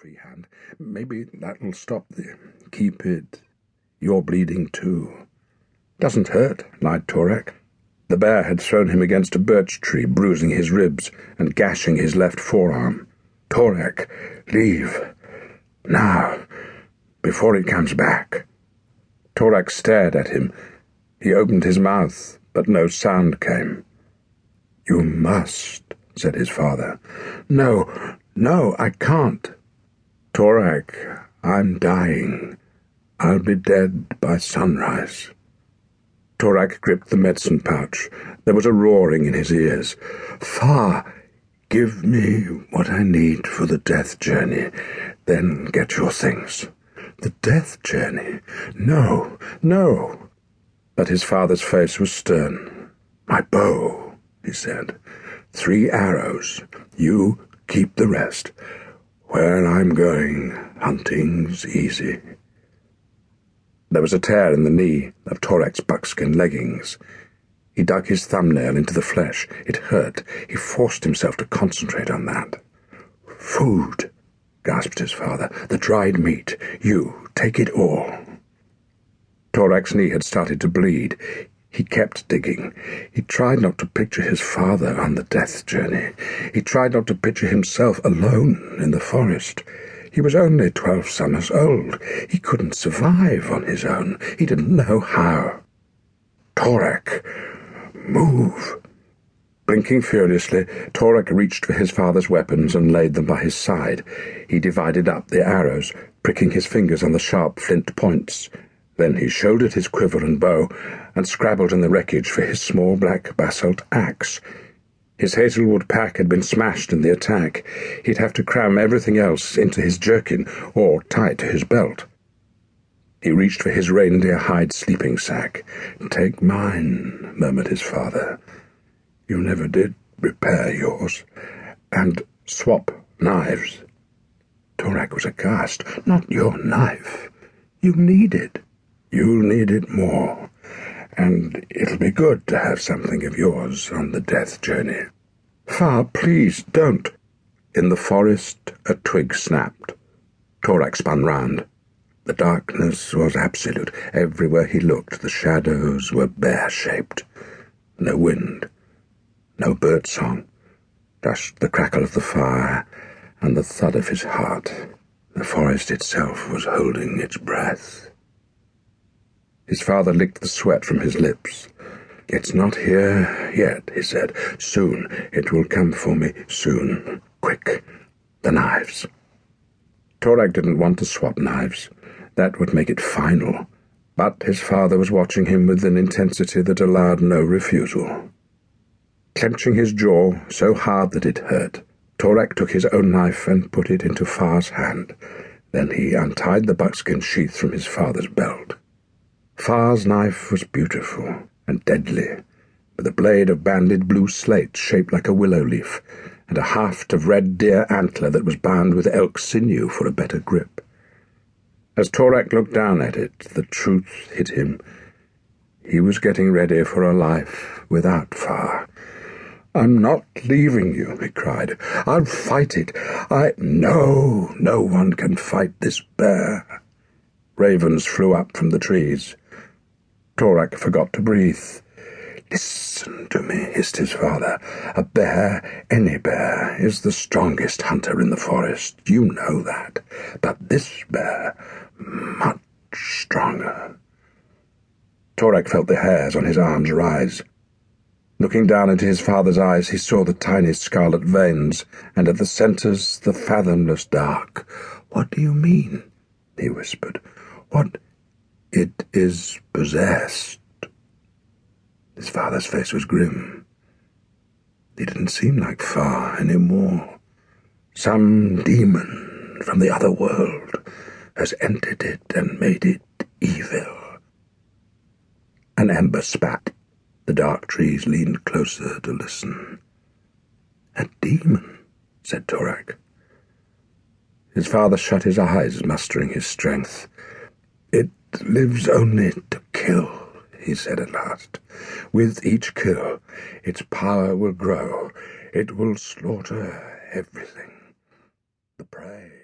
free hand. Maybe that'll stop the... Keep it. You're bleeding too. Doesn't hurt, lied Torak. The bear had thrown him against a birch tree, bruising his ribs and gashing his left forearm. Torak, leave. Now, before it comes back. Torak stared at him. He opened his mouth, but no sound came. You must, said his father. No, I can't. Torak, I'm dying. I'll be dead by sunrise. Torak gripped the medicine pouch. There was a roaring in his ears. Far, give me what I need for the death journey, then get your things. The death journey? No. But his father's face was stern. My bow, he said. 3 arrows. You keep the rest. Where I'm going, hunting's easy. There was a tear in the knee of Torak's buckskin leggings. He dug his thumbnail into the flesh. It hurt. He forced himself to concentrate on that. Food, gasped his father. The dried meat. You, take it all. Torak's knee had started to bleed. He kept digging. He tried not to picture his father on the death journey. He tried not to picture himself alone in the forest. He was only 12 summers old. He couldn't survive on his own. He didn't know how. Torak, move. Blinking furiously, Torak reached for his father's weapons and laid them by his side. He divided up the arrows, pricking his fingers on the sharp flint points. Then he shouldered his quiver and bow and scrabbled in the wreckage for his small black basalt axe. His hazelwood pack had been smashed in the attack. He'd have to cram everything else into his jerkin or tie it to his belt. He reached for his reindeer hide sleeping sack. Take mine, murmured his father. You never did repair yours. And swap knives. Torak was aghast. Not your knife. You need it. You'll need it more. And it'll be good to have something of yours on the death journey. Far, please, don't. In the forest, a twig snapped. Torak spun round. The darkness was absolute. Everywhere he looked, the shadows were bear-shaped. No wind, no birdsong, just the crackle of the fire and the thud of his heart. The forest itself was holding its breath. His father licked the sweat from his lips. It's not here yet, he said. Soon. It will come for me. Soon. Quick. The knives. Torak didn't want to swap knives. That would make it final. But his father was watching him with an intensity that allowed no refusal. Clenching his jaw so hard that it hurt, Torak took his own knife and put it into Far's hand. Then he untied the buckskin sheath from his father's belt. Far's knife was beautiful and deadly, with a blade of banded blue slate shaped like a willow leaf, and a haft of red deer antler that was bound with elk sinew for a better grip. As Torak looked down at it, the truth hit him. He was getting ready for a life without Far. I'm not leaving you, he cried. I'll fight it. No one can fight this bear. Ravens flew up from the trees. Torak forgot to breathe. Listen to me, hissed his father. A bear, any bear, is the strongest hunter in the forest. You know that. But this bear, much stronger. Torak felt the hairs on his arms rise. Looking down into his father's eyes, he saw the tiny scarlet veins, and at the centres the fathomless dark. What do you mean? He whispered. What? It is possessed. His father's face was grim. He didn't seem like Far anymore. Some demon from the other world has entered it and made it evil. An ember spat. The dark trees leaned closer to listen. A demon, said Torak. His father shut his eyes, mustering his strength. It lives only to kill, he said at last. With each kill, its power will grow. It will slaughter everything. The prey.